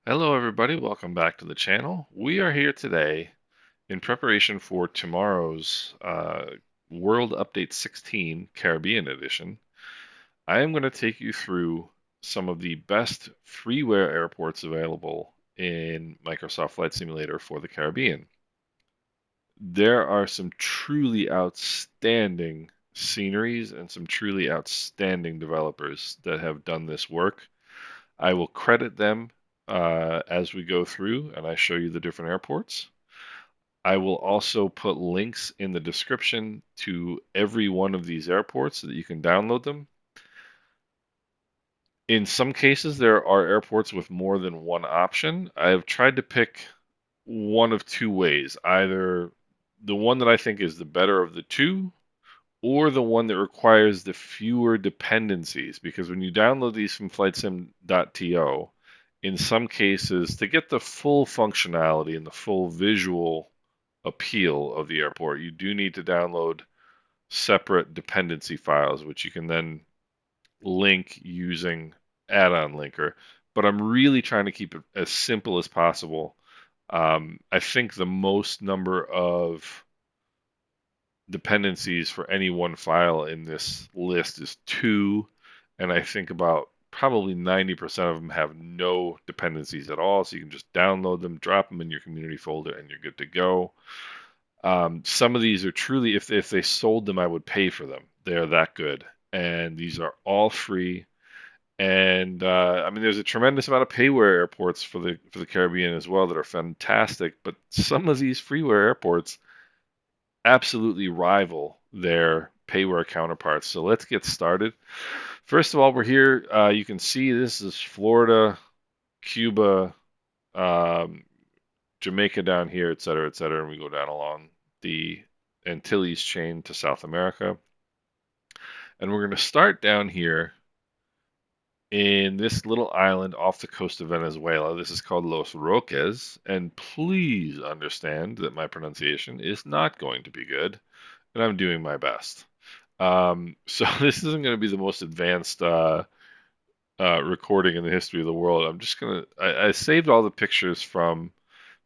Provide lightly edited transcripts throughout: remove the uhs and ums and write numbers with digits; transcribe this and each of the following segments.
Hello, everybody. Welcome back to the channel. We are here today in preparation for tomorrow's World Update 16 Caribbean Edition. I am going to take you through some of the best freeware airports available in Microsoft Flight Simulator for the Caribbean. There are some truly outstanding sceneries and some truly outstanding developers that have done this work. I will credit them as we go through and I show you the different airports. I will also put links in the description to every one of these airports so that you can download them. In some cases, there are airports with more than one option. I have tried to pick one of two ways, either the one that I think is the better of the two, or the one that requires the fewer dependencies. Because when you download these from flightsim.to, in some cases, to get the full functionality and the full visual appeal of the airport, you do need to download separate dependency files, which you can then link using add-on linker. But I'm really trying to keep it as simple as possible. I think the most number of dependencies for any one file in this list is two, and I think about probably 90% of them have no dependencies at all, so you can just download them, drop them in your community folder, and you're good to go. Some of these are truly, if they sold them, I would pay for them. They're that good, and these are all free. And I mean, there's a tremendous amount of payware airports for the Caribbean as well that are fantastic. But some of these freeware airports absolutely rival their payware counterparts. So let's get started. First of all, we're here. You can see this is Florida, Cuba, um, Jamaica down here, et cetera, et cetera. And we go down along the Antilles chain to South America. And we're going to start down here in this little island off the coast of Venezuela. This is called Los Roques. And please understand that my pronunciation is not going to be good, and I'm doing my best. So this isn't going to be the most advanced recording in the history of the world. I saved all the pictures from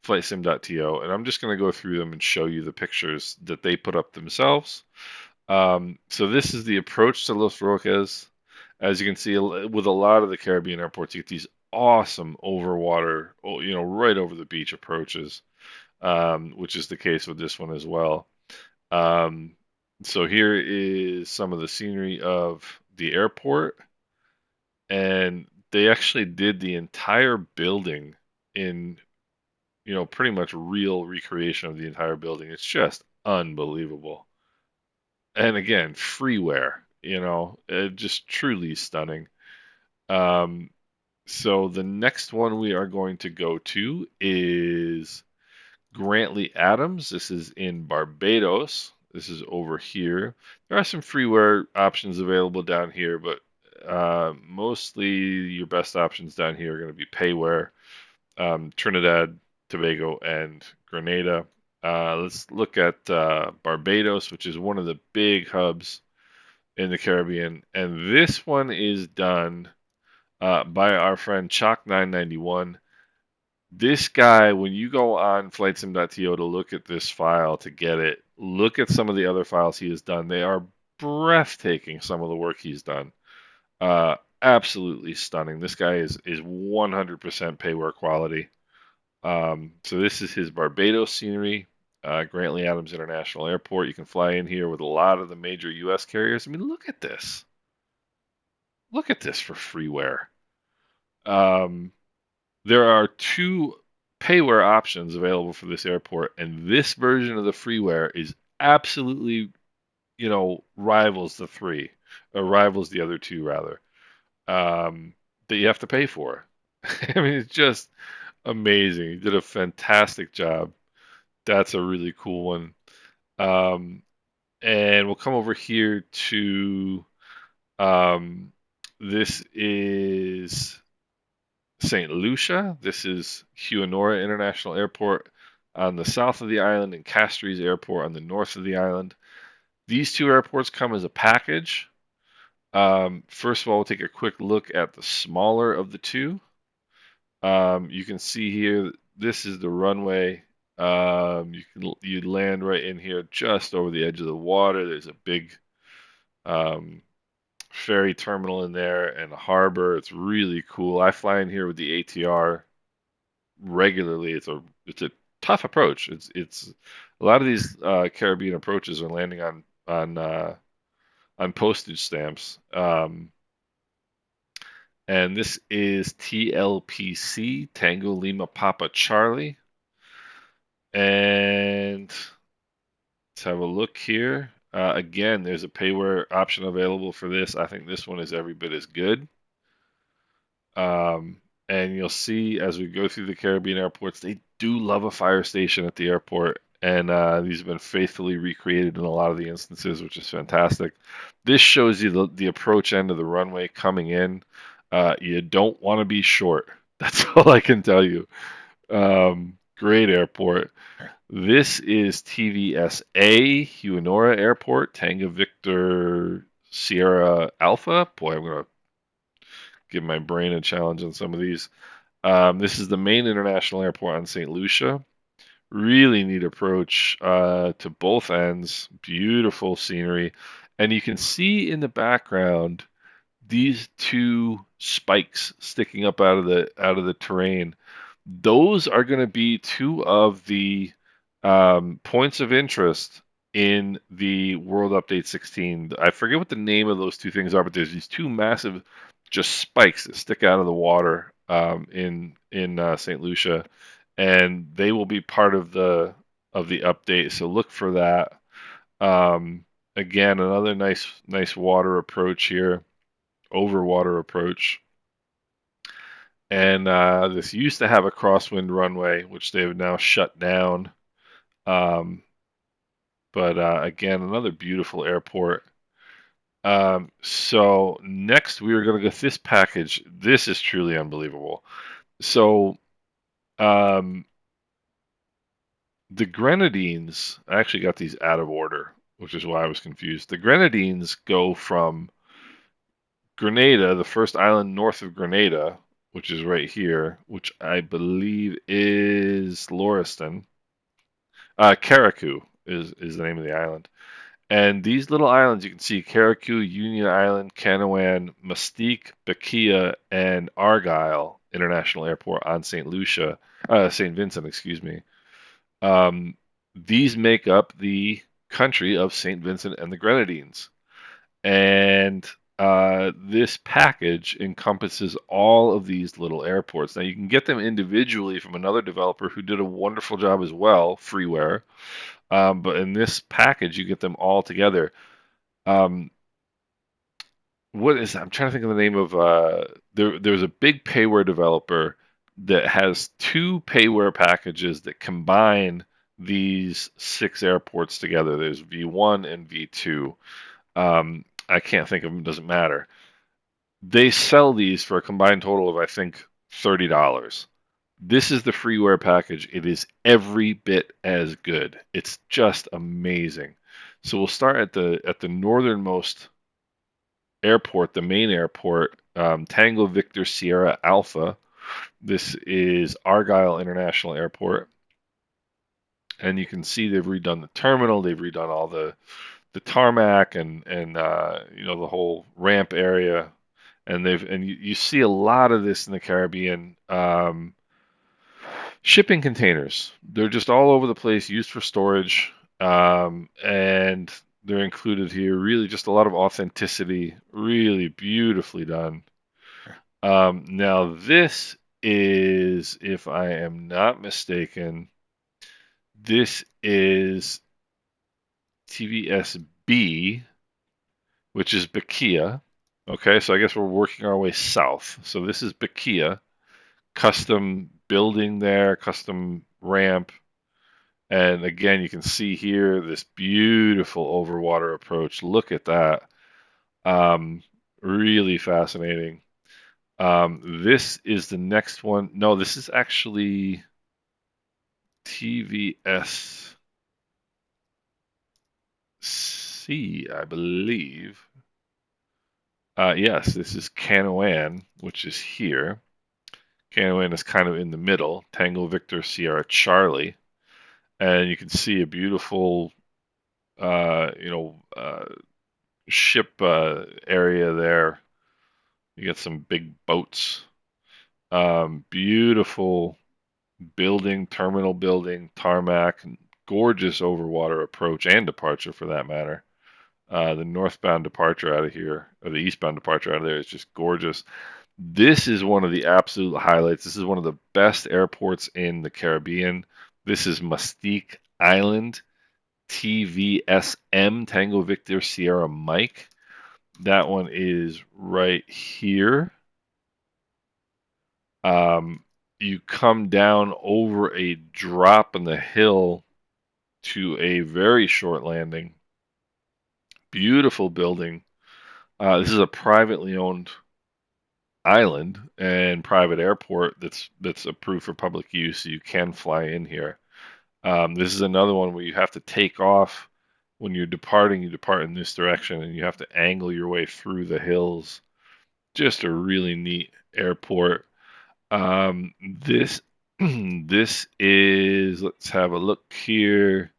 flightsim.to, and I'm just gonna go through them and show you the pictures that they put up themselves. So this is the approach to Los Roques. As you can see, with a lot of the Caribbean airports, you get these awesome overwater, right over the beach approaches, which is the case with this one as well. Um, so here is some of the scenery of the airport, and they actually did the entire building in, pretty much real recreation of the entire building. It's just unbelievable. And again, freeware, just truly stunning. Um, so the next one we are going to go to is Grantley Adams. This is in Barbados. This is over here. There are some freeware options available down here, but mostly your best options down here are going to be payware, Trinidad, Tobago, and Grenada. Let's look at Barbados, which is one of the big hubs in the Caribbean. And this one is done by our friend Chalk991. This guy, when you go on flightsim.to to look at this file to get it, look at some of the other files he has done. They are breathtaking, some of the work he's done. Absolutely stunning. This guy is 100% payware quality. So this is his Barbados scenery, Grantley Adams International Airport. You can fly in here with a lot of the major U.S. carriers. I mean, look at this. Look at this for freeware. Um, there are two payware options available for this airport, and this version of the freeware is absolutely, rivals the three, or rivals the other two rather, that you have to pay for. I mean, it's just amazing. He did a fantastic job. That's a really cool one. Um, and we'll come over here to um, this is St. Lucia. This is Huanora International Airport on the south of the island and Castries Airport on the north of the island. These two airports come as a package. First of all, we'll take a quick look at the smaller of the two. You can see here, this is the runway. You land right in here, just over the edge of the water. There's a big um, ferry terminal in there and a harbor. It's really cool. I fly in here with the ATR regularly. It's a tough approach. It's a lot of these Caribbean approaches are landing on postage stamps. And this is TLPC, Tango Lima Papa Charlie. And let's have a look here. Again, there's a payware option available for this. I think this one is every bit as good. And you'll see as we go through the Caribbean airports, they do love a fire station at the airport. And these have been faithfully recreated in a lot of the instances, which is fantastic. This shows you the approach end of the runway coming in. You don't want to be short. That's all I can tell you. Great airport. This is TVSA, Huanora Airport, Tango Victor Sierra Alpha. Boy, I'm going to give my brain a challenge on some of these. This is the main international airport on St. Lucia. Really neat approach to both ends. Beautiful scenery. And you can see in the background these two spikes sticking up out of the terrain. Those are going to be two of the points of interest in the World Update 16. I forget what the name of those two things are, but there's these two massive just spikes that stick out of the water in St. Lucia, and they will be part of the update. So look for that. Again, another nice water approach here, over water approach. And this used to have a crosswind runway, which they have now shut down. Um, but again, another beautiful airport. So next we are going to go this package. This is truly unbelievable. So um, the Grenadines, I actually got these out of order, which is why I was confused. The Grenadines go from Grenada, the first island north of Grenada, which is right here, which I believe is Lauriston. Carriacou is the name of the island. And these little islands, you can see Carriacou, Union Island, Canouan, Mustique, Bequia, and Argyle International Airport on St. Vincent, excuse me. These make up the country of St. Vincent and the Grenadines. And this package encompasses all of these little airports. Now, you can get them individually from another developer who did a wonderful job as well, FREEWARE. But in this package, you get them all together. Um, I'm trying to think of the name of. There's a big payware developer that has two payware packages that combine these 6 airports together. There's V1 and V2. I can't think of them. Doesn't matter. They sell these for a combined total of I think $30. This is the freeware package. It is every bit as good. It's just amazing. So we'll start at the northernmost airport, the main airport, Tango Victor Sierra Alpha. This is Argyle International Airport, and you can see they've redone the terminal. They've redone all the tarmac and the whole ramp area, and you see a lot of this in the Caribbean. Shipping containers. They're just all over the place, used for storage, and they're included here. Really, just a lot of authenticity. Really beautifully done. Now, this is, if I am not mistaken, this is TVSB, which is Bequia. Okay, so I guess we're working our way south. So this is Bequia, custom building there, custom ramp. And again, you can see here this beautiful overwater approach. Look at that. Really fascinating. This is the next one. No, this is actually TVSC, I believe. Yes, this is Canouan, which is here. Canouan is kind of in the middle. Tango Victor Sierra Charlie, and you can see a beautiful, ship area there. You get some big boats. Beautiful building, terminal building, tarmac, gorgeous overwater approach and departure for that matter. The northbound departure out of here, or the eastbound departure out of there, is just gorgeous. This is one of the absolute highlights. This is one of the best airports in the Caribbean. This is Mustique Island, TVSM, Tango Victor Sierra Mike. That one is right here. You come down over a drop in the hill to a very short landing. Beautiful building. This is a privately owned island and private airport that's approved for public use, so you can fly in here. This is another one where you have to take off when you're departing. You depart in this direction, and you have to angle your way through the hills. Just a really neat airport. This this is, let's have a look here.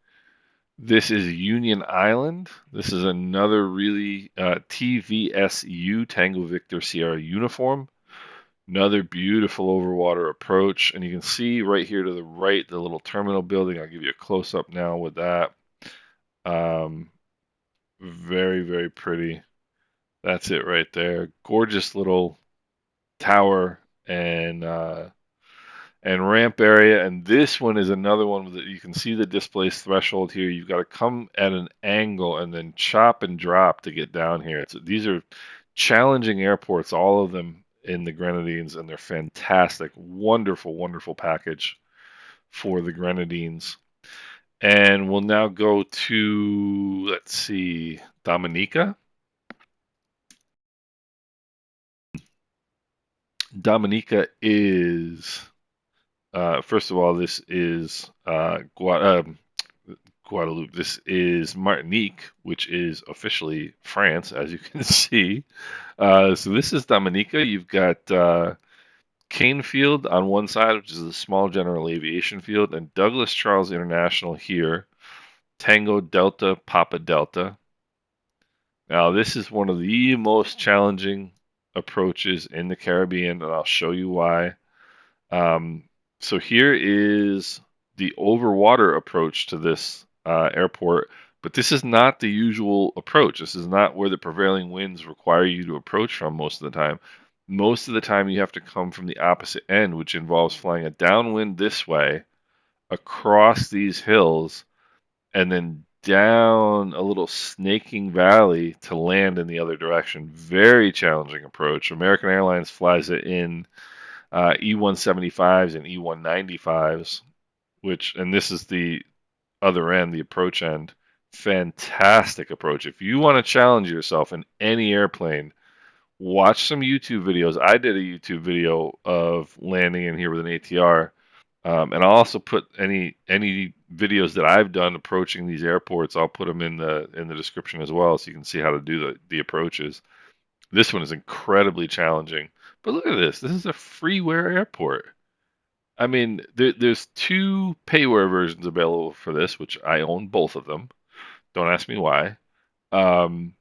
This is Union Island. This is another really TVSU, Tango Victor Sierra uniform. Another beautiful overwater approach. And you can see right here to the right, the little terminal building. I'll give you a close-up now with that. Very, very pretty. That's it right there. Gorgeous little tower and ramp area. And this one is another one that you can see the displaced threshold here. You've got to come at an angle and then chop and drop to get down here. These are challenging airports, all of them in the Grenadines, and they're fantastic. Wonderful, wonderful package for the Grenadines. And we'll now go to, let's see, Dominica. Dominica is, first of all, this is Guadeloupe. This is Martinique, which is officially France, as you can see. So this is Dominica. You've got Canefield on one side, which is a small general aviation field, and Douglas Charles International here. Tango Delta Papa Delta. Now, this is one of the most challenging approaches in the Caribbean, and I'll show you why. So here is the overwater approach to this airport, but this is not the usual approach. This is not where the prevailing winds require you to approach from most of the time. Most of the time you have to come from the opposite end, which involves flying a downwind this way, across these hills, and then down a little snaking valley to land in the other direction. Very challenging approach. American Airlines flies it in E175s and E195s, and this is the other end, the approach end. Fantastic approach. If you want to challenge yourself in any airplane, watch some YouTube videos. I did a YouTube video of landing in here with an ATR, and I'll also put any videos that I've done approaching these airports. I'll put them in the description as well, so you can see how to do the approaches. This one is incredibly challenging. But look at this. This is a freeware airport. I mean, there's two payware versions available for this, which I own both of them. Don't ask me why. And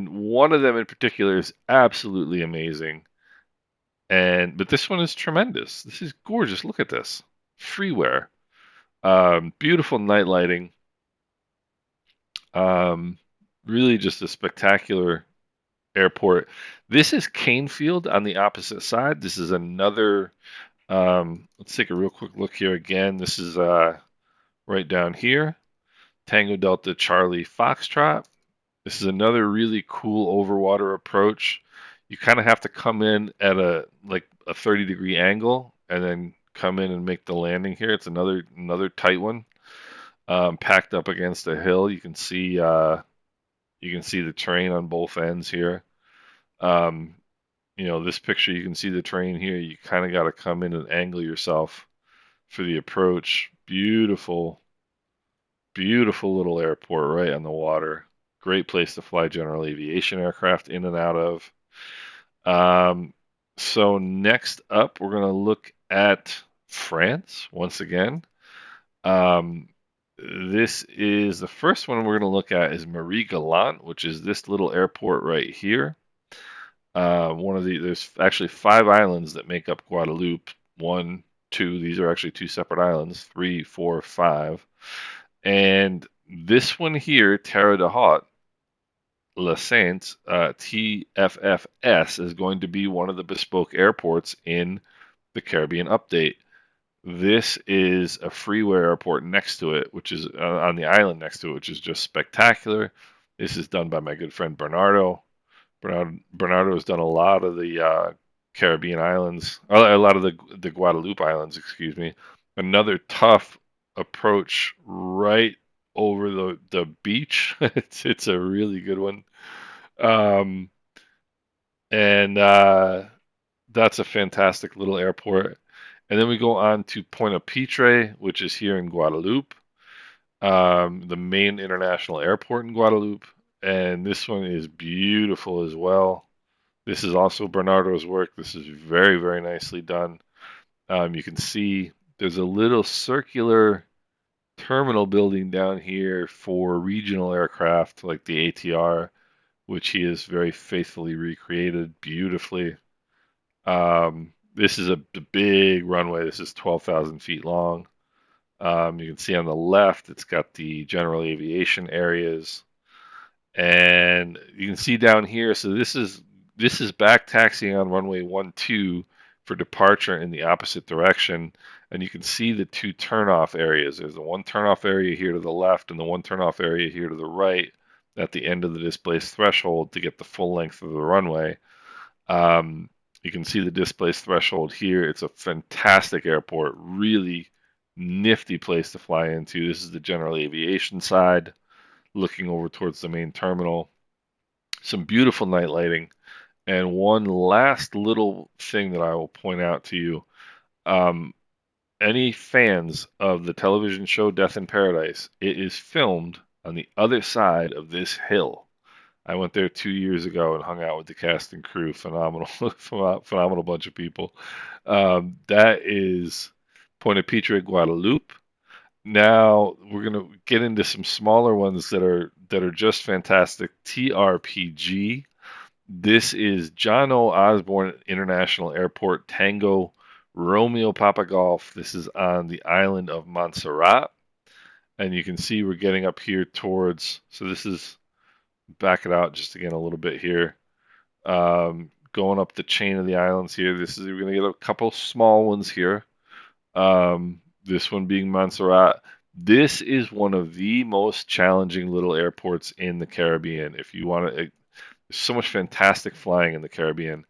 one of them in particular is absolutely amazing. But this one is tremendous. This is gorgeous. Look at this. Freeware. Beautiful night lighting. Really just a spectacular airport. This is Canefield on the opposite side. This is another, let's take a real quick look here again. This is right down here. Tango Delta Charlie Foxtrot. This is another really cool overwater approach. You kind of have to come in at a 30-degree angle and then come in and make the landing here. It's another tight one. Packed up against a hill. You can see the train on both ends here. This picture, you can see the train here. You kind of got to come in and angle yourself for the approach. Beautiful, beautiful little airport right on the water. Great place to fly general aviation aircraft in and out of. So next up, we're going to look at France once again. Um, this is the first one we're going to look at is Marie Galante, which is this little airport right here. There's actually 5 islands that make up Guadeloupe. One, two, these are actually 2 separate islands. 3, 4, 5. And this one here, Terre de Haute, La Sainte, TFFS, is going to be one of the bespoke airports in the Caribbean update. This is a FREEWARE airport next to it, which is on the island next to it, which is just spectacular. This is done by my good friend Bernardo. Bernardo has done a lot of the Caribbean islands, a lot of the Guadeloupe islands, excuse me. Another tough approach right over the beach. It's a really good one. Um, and That's a fantastic little airport. And then we go on to Point-a-Pitre, which is here in Guadeloupe, the main international airport in Guadeloupe. And this one is beautiful as well. This is also Bernardo's work. This is very, very nicely done. You can see there's a little circular terminal building down here for regional aircraft like the ATR, which he has very faithfully recreated beautifully. This is a big runway. This is 12,000 feet long. You can see on the left, it's got the general aviation areas, and you can see down here. So this is back taxiing on runway 12 for departure in the opposite direction, and you can see the 2 turnoff areas. There's the 1 turnoff area here to the left, and the 1 turnoff area here to the right at the end of the displaced threshold to get the full length of the runway. Um, you can see the displaced threshold here. It's a fantastic airport, really nifty place to fly into. This is the general aviation side, looking over towards the main terminal. Some beautiful night lighting. And one last little thing that I will point out to you. Um, any fans of the television show Death in Paradise, it is filmed on the other side of this hill. I went there 2 years ago and hung out with the cast and crew. Phenomenal, phenomenal bunch of people. That is Point-a-Pitre, Guadeloupe. Now we're gonna get into some smaller ones that are just fantastic. TRPG. This is John O. Osborne International Airport, Tango Romeo Papa Golf. This is on the island of Montserrat, and you can see we're getting up here towards. So this is back it out just again a little bit here. Going up the chain of the islands here. We're going to get a couple small ones here. This one being Montserrat. This is one of the most challenging little airports in the Caribbean. If you want to, there's so much fantastic flying in the Caribbean.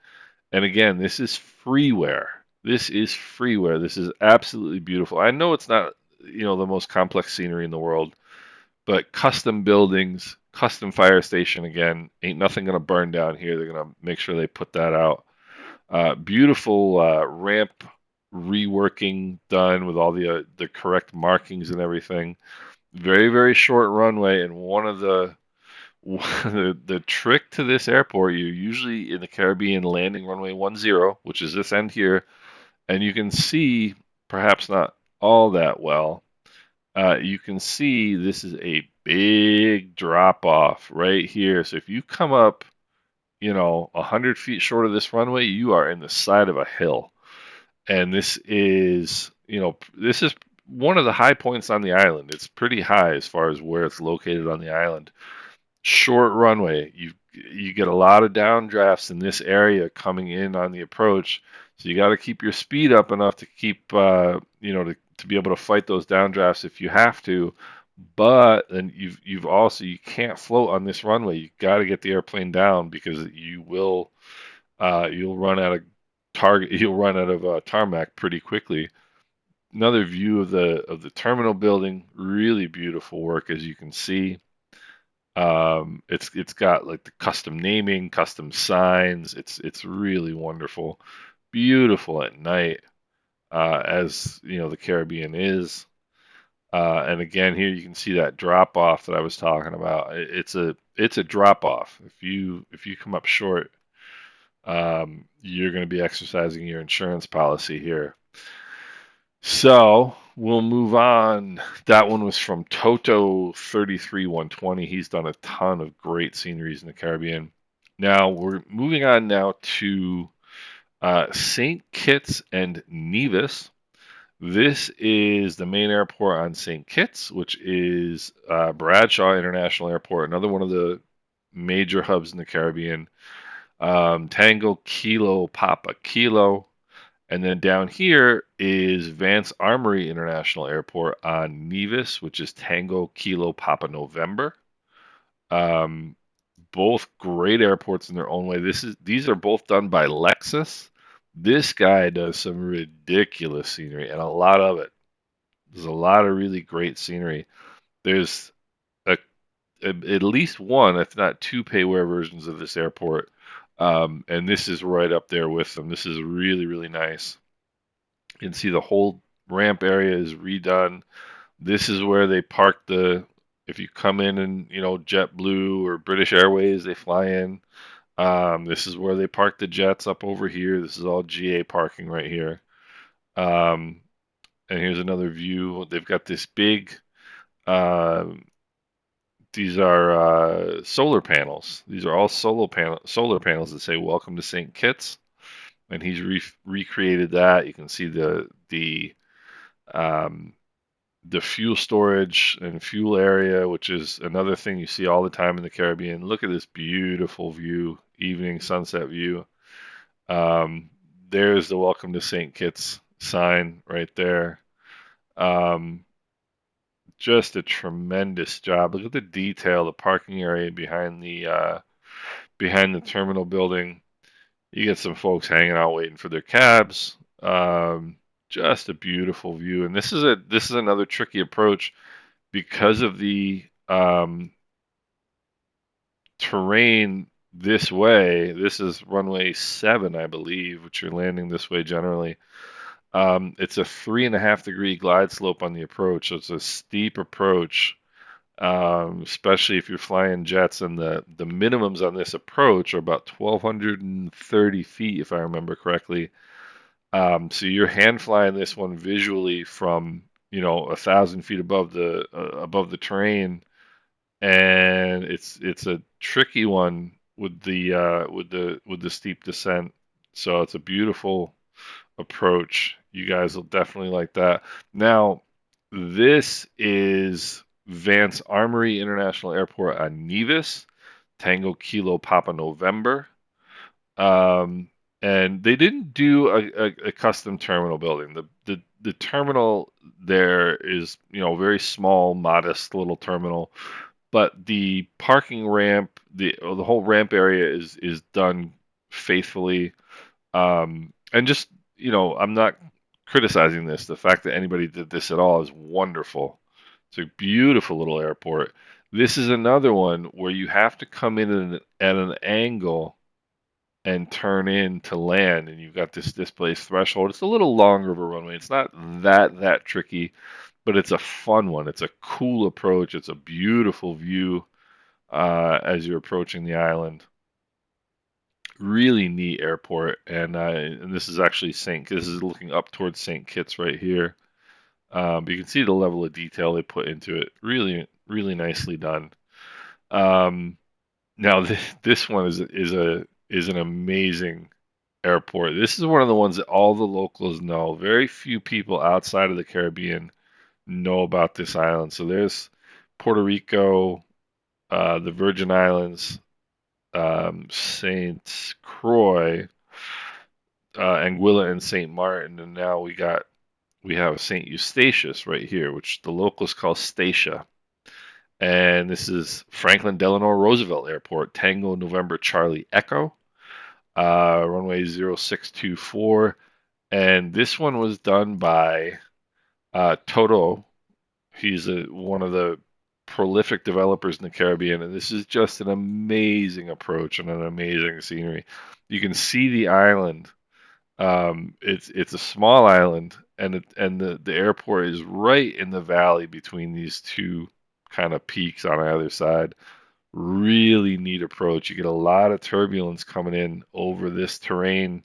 And again, this is freeware. This is freeware. This is absolutely beautiful. I know it's not, the most complex scenery in the world, but custom buildings, custom fire station again, ain't nothing gonna burn down here. They're gonna make sure they put that out. Beautiful ramp reworking done with all the correct markings and everything. Very very short runway, and one of the the trick to this airport, you're usually in the Caribbean landing runway 10, which is this end here, and you can see perhaps not all that well. You can see this is a big drop off right here. So if you come up, 100 feet short of this runway, you are in the side of a hill. And this is one of the high points on the island. It's pretty high as far as where it's located on the island. Short runway. You get a lot of downdrafts in this area coming in on the approach. So you got to keep your speed up enough to keep, to be able to fight those downdrafts if you have to. But then you can't float on this runway. You got to get the airplane down because you'll run out of tarmac pretty quickly. Another view of the terminal building, really beautiful work as you can see. It's got like the custom naming, custom signs. It's really wonderful, beautiful at night, as the Caribbean is. And again, here you can see that drop off that I was talking about. It's a drop off. If you come up short, you're going to be exercising your insurance policy here. So we'll move on. That one was from Toto 33120. He's done a ton of great sceneries in the Caribbean. Now we're moving on now to St. Kitts and Nevis. This is the main airport on St. Kitts, which is Bradshaw International Airport, another one of the major hubs in the Caribbean. Tango Kilo Papa Kilo. And then down here is Vance Armory International Airport on Nevis, which is Tango Kilo Papa November. Both great airports in their own way. These are both done by Lexus. This guy does some ridiculous scenery, and a lot of it. There's a lot of really great scenery. There's at least one, if not two, payware versions of this airport, and this is right up there with them. This is really, really nice. You can see the whole ramp area is redone. This is where they park if you come in and, JetBlue or British Airways, they fly in. This is where they park the jets up over here. This is all GA parking right here. And here's another view. They've got this big, these are solar panels. These are all solar panels that say "Welcome to St. Kitts," and he's recreated that. You can see the fuel storage and fuel area, which is another thing you see all the time in the Caribbean. Look at this beautiful view, evening sunset view. There's the "Welcome to St. Kitts" sign right there. Just a tremendous job. Look at the detail, the parking area behind the terminal building. You get some folks hanging out waiting for their cabs. Just a beautiful view. And this is another tricky approach because of the terrain this way. This is runway 7, I believe, which you're landing this way generally. It's a 3.5-degree glide slope on the approach, so it's a steep approach, especially if you're flying jets. And the minimums on this approach are about 1,230 feet, if I remember correctly. So you're hand flying this one visually from 1,000 feet above the terrain, and it's a tricky one with the steep descent. So it's a beautiful approach. You guys will definitely like that. Now, this is Vance Armory International Airport on Nevis, Tango Kilo Papa November. And they didn't do a custom terminal building. The terminal there is, very small, modest little terminal, but the parking ramp, the whole ramp area is done faithfully. And just, I'm not criticizing this. The fact that anybody did this at all is wonderful. It's a beautiful little airport. This is another one where you have to come in at an angle and turn in to land, and you've got this displaced threshold. It's a little longer of a runway. It's not that tricky, but it's a fun one. It's a cool approach. It's a beautiful view as you're approaching the island. Really neat airport, and this is actually This is looking up towards St. Kitts right here. But you can see the level of detail they put into it. Really, really nicely done. Now this one is an amazing airport. This is one of the ones that all the locals know. Very few people outside of the Caribbean know about this island. So there's Puerto Rico, the Virgin Islands, Saint Croix, Anguilla, and Saint Martin, and now we have Saint Eustatius right here, which the locals call Statia. And this is Franklin Delano Roosevelt Airport, Tango November Charlie Echo, runway 0624. And this one was done by Toto. He's one of the prolific developers in the Caribbean, and this is just an amazing approach and an amazing scenery. You can see the island. It's a small island, and the airport is right in the valley between these two kind of peaks on either side. Really neat approach. You get a lot of turbulence coming in over this terrain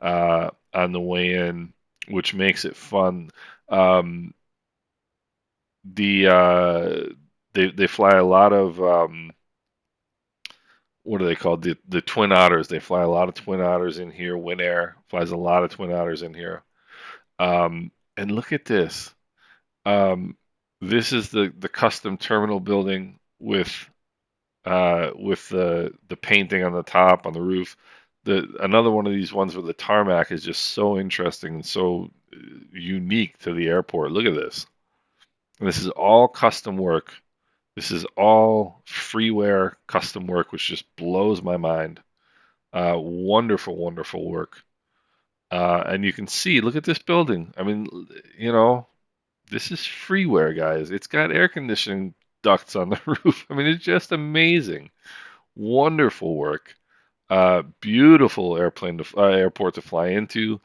on the way in, which makes it fun. Um, the they fly a lot of what are they called? The twin otters. They fly a lot of twin otters in here. Win Air flies a lot of twin otters in here. And look at this. Um, this is the custom terminal building with the painting on the top on the roof. Another one of these ones with the tarmac is just so interesting and so unique to the airport. Look at this. And this is all custom work. This is all freeware custom work, which just blows my mind. Wonderful, wonderful work. And you can see, look at this building. I mean, you know, this is freeware, guys. It's got air conditioning ducts on the roof. I mean, it's just amazing. Wonderful work. Beautiful airport to fly into.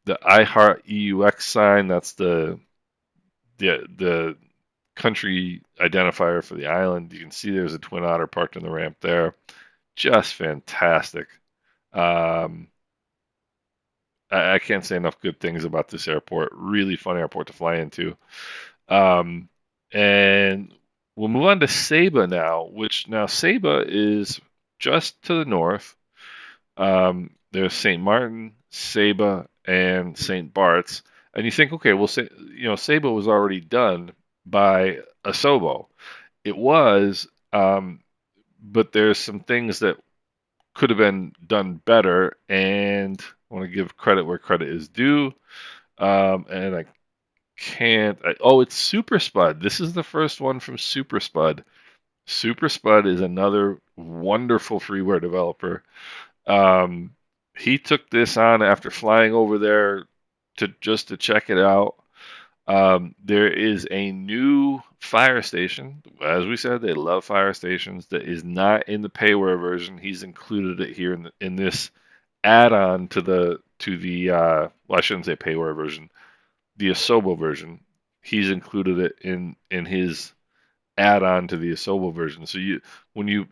The I Heart EUX sign, that's the country identifier for the island. You can see there's a twin otter parked in the ramp there. Just fantastic. Um, I can't say enough good things about this airport. Really fun airport to fly into. Um, and we'll move on to Saba now, which now Saba is just to the north. There's St. Martin, Saba, and St. Bart's. And you think, okay, well, Saba was already done by Asobo. It was, but there's some things that could have been done better, and I want to give credit where credit is due. And I can't. Oh, it's Super Spud. This is the first one from Super Spud. Super Spud is another wonderful freeware developer. Um, he took this on after flying over there to check it out. There is a new fire station. As we said, they love fire stations. That is not in the payware version. He's included it here in this add-on to the well, I shouldn't say payware version, the Asobo version. He's included it in his add-on to the Asobo version. So when you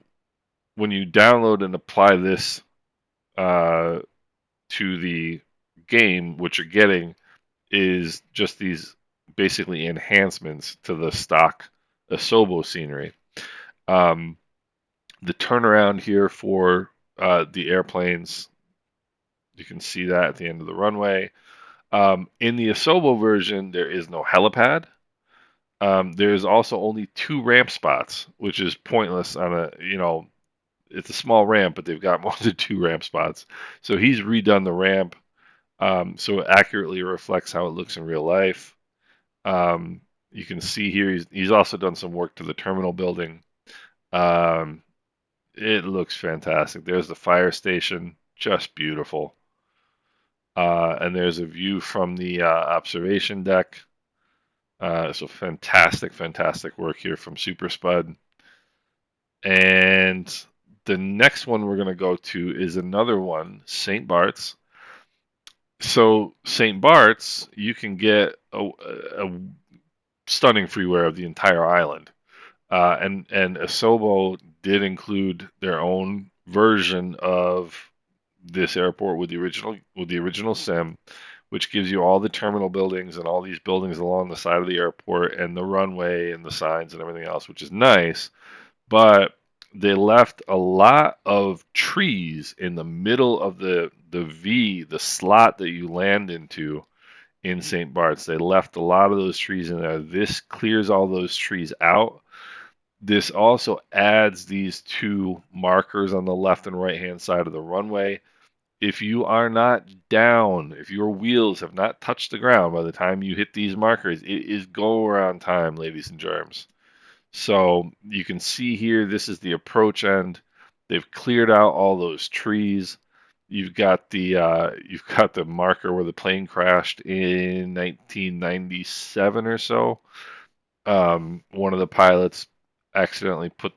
when you download and apply this uh, to the game, what you're getting is just these basically enhancements to the stock Asobo scenery. Um, the turnaround here for the airplanes, you can see that at the end of the runway. In the Asobo version, there is no helipad. There's also only 2 ramp spots, which is pointless on it's a small ramp, but they've got more than 2 ramp spots. So he's redone the ramp so it accurately reflects how it looks in real life. You can see here he's also done some work to the terminal building. Um, it looks fantastic. There's the fire station, just beautiful. And there's a view from the observation deck. So fantastic, fantastic work here from Super Spud. And the next one we're going to go to is another one, St. Bart's. So St. Bart's, you can get a stunning freeware of the entire island. And Asobo did include their own version of this airport with the original sim, which gives you all the terminal buildings and all these buildings along the side of the airport and the runway and the signs and everything else, which is nice. But they left a lot of trees in the middle of the slot that you land into in St. Bart's. They left a lot of those trees in there. This clears all those trees out. This also adds these 2 markers on the left and right hand side of the runway. If you are not down, if your wheels have not touched the ground by the time you hit these markers, it is go around time, ladies and germs. So you can see here, this is the approach end. They've cleared out all those trees. You've got the marker where the plane crashed in 1997 or so. One of the pilots accidentally put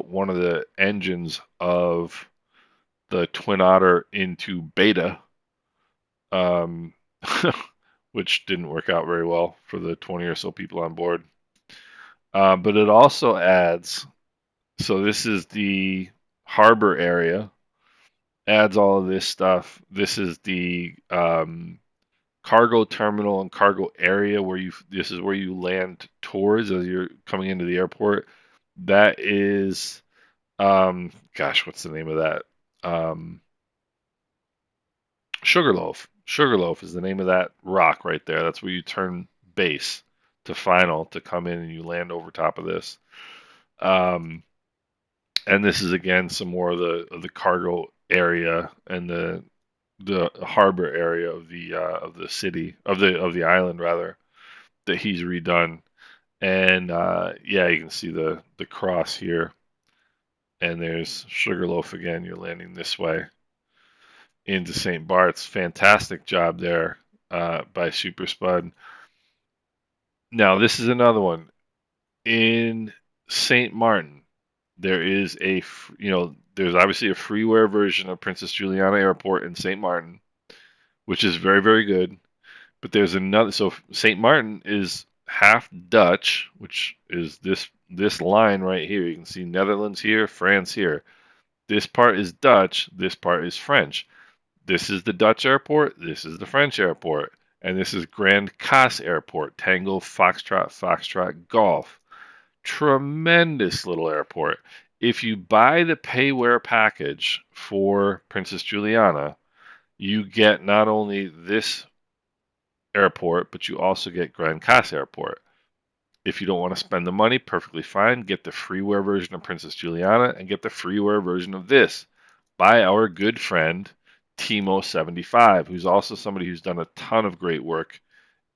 one of the engines of the Twin Otter into beta, um, which didn't work out very well for the 20 or so people on board. But it also adds So this is the harbor area. Adds all of this stuff. This is the cargo terminal and cargo area where this is where you land towards as you're coming into the airport. That is gosh, what's the name of that? Sugarloaf. Sugarloaf is the name of that rock right there. That's where you turn base to final to come in and you land over top of this. Um, and this is again some more of the cargo area and the harbor area of the city of the island rather that he's redone. And yeah, you can see the cross here. And there's Sugarloaf again. You're landing this way into St. Bart's. Fantastic job there by Super Spud. Now, this is another one. In St. Martin, there is there's obviously a freeware version of Princess Juliana Airport in St. Martin, which is very, very good. But there's another, so St. Martin is half Dutch, which is this line right here. You can see Netherlands here, France here. This part is Dutch, this part is French. This is the Dutch airport, this is the French airport, and this is Grand Cas Airport, Tango Foxtrot Foxtrot Golf. Tremendous little airport. If you buy the payware package for Princess Juliana, you get not only this airport, but you also get Grand Cas Airport. If you don't want to spend the money, perfectly fine. Get the freeware version of Princess Juliana and get the freeware version of this by our good friend Timo75, who's also somebody who's done a ton of great work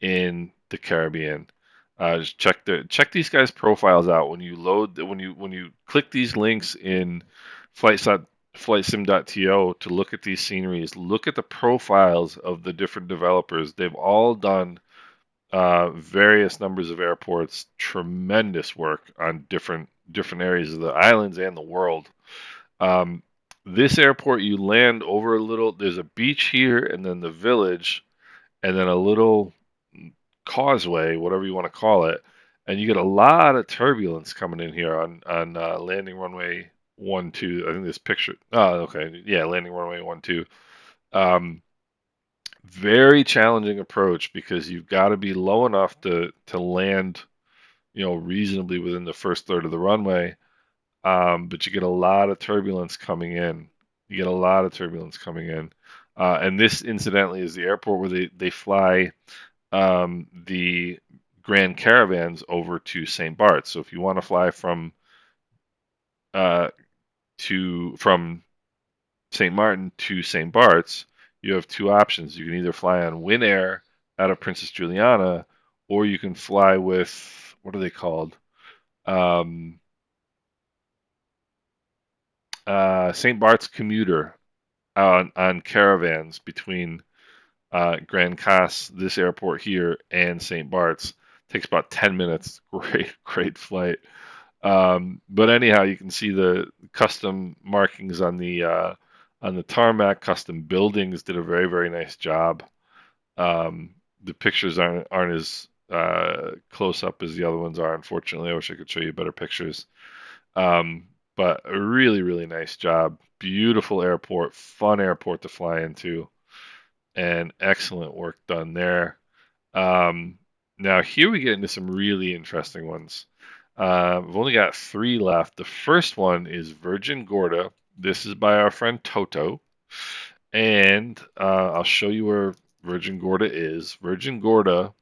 in the Caribbean. Just check these guys' profiles out when you click these links in flightsim.to to look at these sceneries. Look at the profiles of the different developers. They've all done various numbers of airports. Tremendous work on different areas of the islands and the world. Um, this airport, you land over a little. There's a beach here, and then the village, and then a little causeway, whatever you want to call it, and you get a lot of turbulence coming in here on landing runway 12. I think this picture. Oh, okay, yeah, landing runway 12. Um, Very challenging approach because you've got to be low enough to land, reasonably within the first third of the runway. But you get a lot of turbulence coming in. You get a lot of turbulence coming in. And this, incidentally, is the airport where they fly the Grand Caravans over to St. Bart's. So if you want to fly uh, from St. Martin to St. Bart's, you have two options. You can either fly on Win Air out of Princess Juliana, or you can fly with, what are they called? Um, St. Bart's commuter on caravans between Grand Cas, this airport here, and St. Bart's. Takes about 10 minutes. Great flight. But anyhow, you can see the custom markings on the tarmac. Custom buildings did a very, very nice job. The pictures aren't as close up as the other ones are. Unfortunately, I wish I could show you better pictures. Um, but a really, really nice job. Beautiful airport, fun airport to fly into, and excellent work done there. Um, Now here we get into some really interesting ones. We've only got three left. The first one is Virgin Gorda. This is by our friend Toto, and I'll show you where Virgin Gorda is. Virgin Gorda.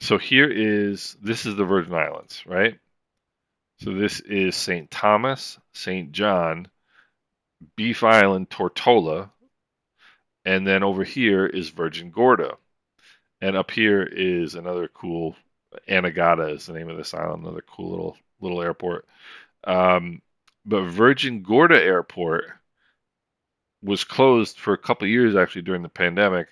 So this is the Virgin Islands, right? So this is St. Thomas, St. John, Beef Island, Tortola, and then over here is Virgin Gorda. And up here is another cool Anegada is the name of this island, another cool little airport. Um, but Virgin Gorda Airport was closed for a couple of years actually during the pandemic.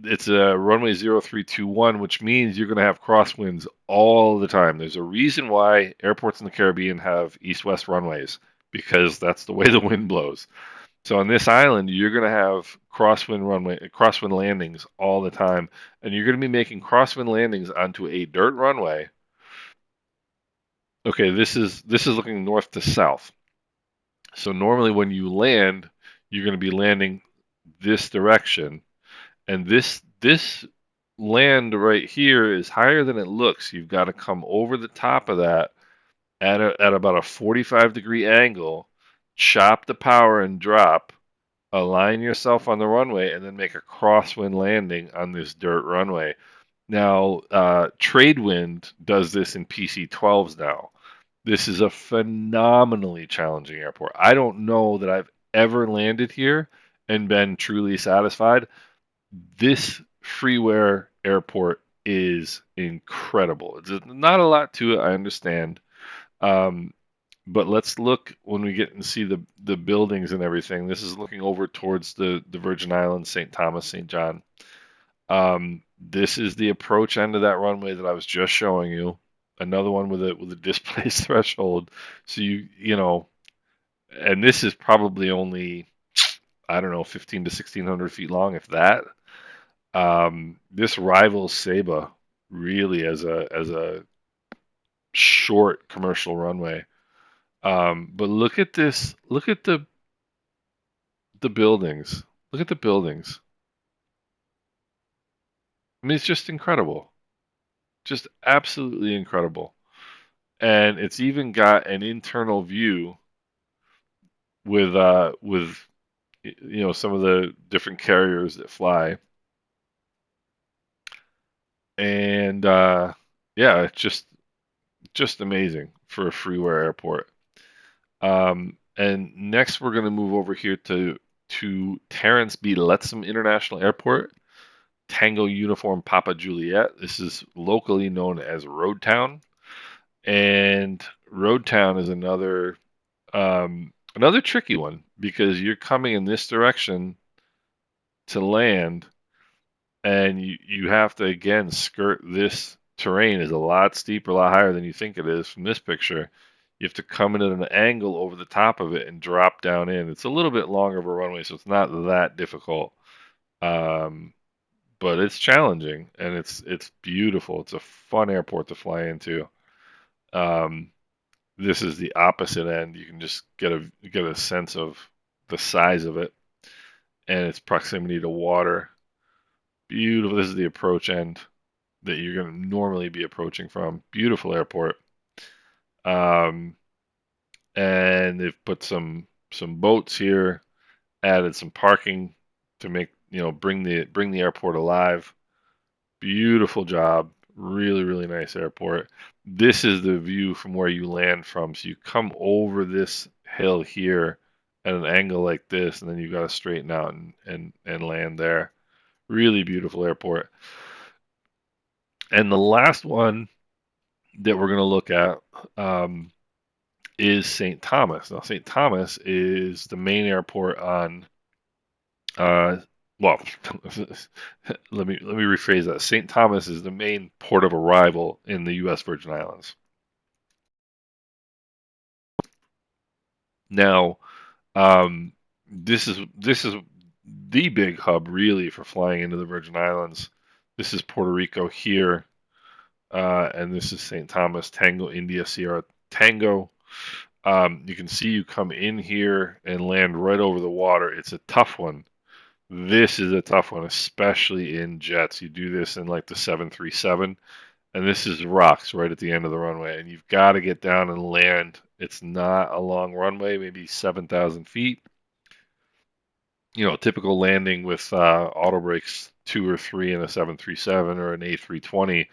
It's a runway 0321, which means you're going to have crosswinds all the time. There's a reason why airports in the Caribbean have east-west runways because that's the way the wind blows. So on this island, you're going to have crosswind landings all the time, and you're going to be making crosswind landings onto a dirt runway Okay, this is looking north to south. So normally when you land, you're going to be landing this direction, and this land right here is higher than it looks. You've got to come over the top of that at about a 45-degree angle, chop the power and drop, align yourself on the runway, and then make a crosswind landing on this dirt runway. Now, Tradewind does this in PC-12s now. This is a phenomenally challenging airport. I don't know that I've ever landed here and been truly satisfied. This FREEWARE airport is incredible. There's not a lot to it, I understand. Um, but let's look when we get and see the buildings and everything. This is looking over towards the Virgin Islands, St. Thomas, St. John. This is the approach end of that runway that I was just showing you. Another one with a displaced threshold. So you know, and this is probably only, I don't know, 15 to 1600 feet long, if that. This rivals Saba really as a short commercial runway. But look at this. Look at the buildings. Look at the buildings. I mean, it's just incredible. Just absolutely incredible. And it's even got an internal view with some of the different carriers that fly. And yeah, it's just amazing for a FREEWARE airport. And next we're going to move over here to Terrence B. Lettsome International Airport, Tango Uniform Papa Juliet. This is locally known as Road Town, and Road Town is another tricky one because you're coming in this direction to land, and you have to again skirt this terrain is a lot steeper, a lot higher than you think it is from this picture. You have to come in at an angle over the top of it and drop down in. It's a little bit longer of a runway, so it's not that difficult. Um, but it's challenging and it's beautiful. It's a fun airport to fly into. Um, this is the opposite end. You can just get a sense of the size of it and its proximity to water. Beautiful. This is the approach end that you're going to normally be approaching from. Beautiful airport. Um, and they've put some boats here, added some parking to make bring the airport alive. Beautiful job. Really, really nice airport. This is the view from where you land from. So you come over this hill here at an angle like this, and then you got to straighten out and land there. Really beautiful airport. And the last one that we're going to look at um, is St. Thomas. Now, St. Thomas is the main airport on. Well, let me rephrase that. St. Thomas is the main port of arrival in the U.S. Virgin Islands. Now, this is the big hub really for flying into the Virgin Islands. This is Puerto Rico here, and this is St. Thomas, Tango, India, Sierra Tango. You can see you come in here and land right over the water. It's a tough one. This is a tough one, especially in jets. You do this in like the 737, and this is rocks right at the end of the runway, and you've got to get down and land. It's not a long runway, maybe 7,000 feet. Typical landing with auto brakes 2 or 3 in a 737 or an A320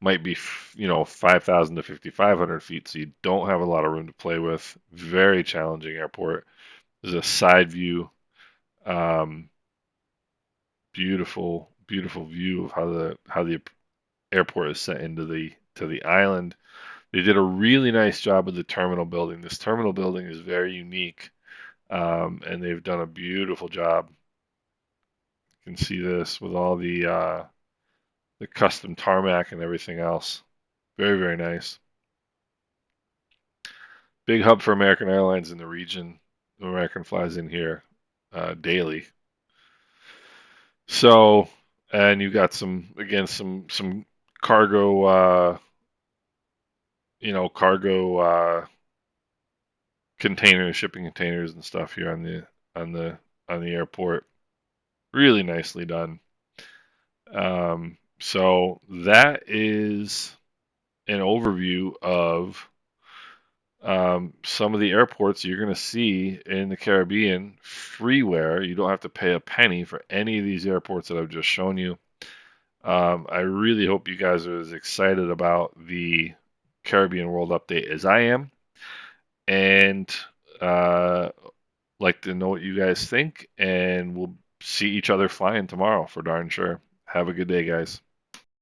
might be 5,000 to 5,500 feet, so you don't have a lot of room to play with. Very challenging airport. There's a side view. Um, Beautiful, beautiful view of how the airport is set into the island. They did a really nice job with the terminal building. This terminal building is very unique, and they've done a beautiful job. You can see this with all the custom tarmac and everything else. Very, very nice. Big hub for American Airlines in the region. American flies in here daily. So, and you got some cargo cargo containers, shipping containers and stuff here on the on the airport. Really nicely done. So that is an overview of some of the airports you're going to see in the Caribbean. FREEWARE. You don't have to pay a penny for any of these airports that I've just shown you. I really hope you guys are as excited about the Caribbean World Update as I am, and like to know what you guys think. And we'll see each other flying tomorrow for darn sure. Have a good day, guys.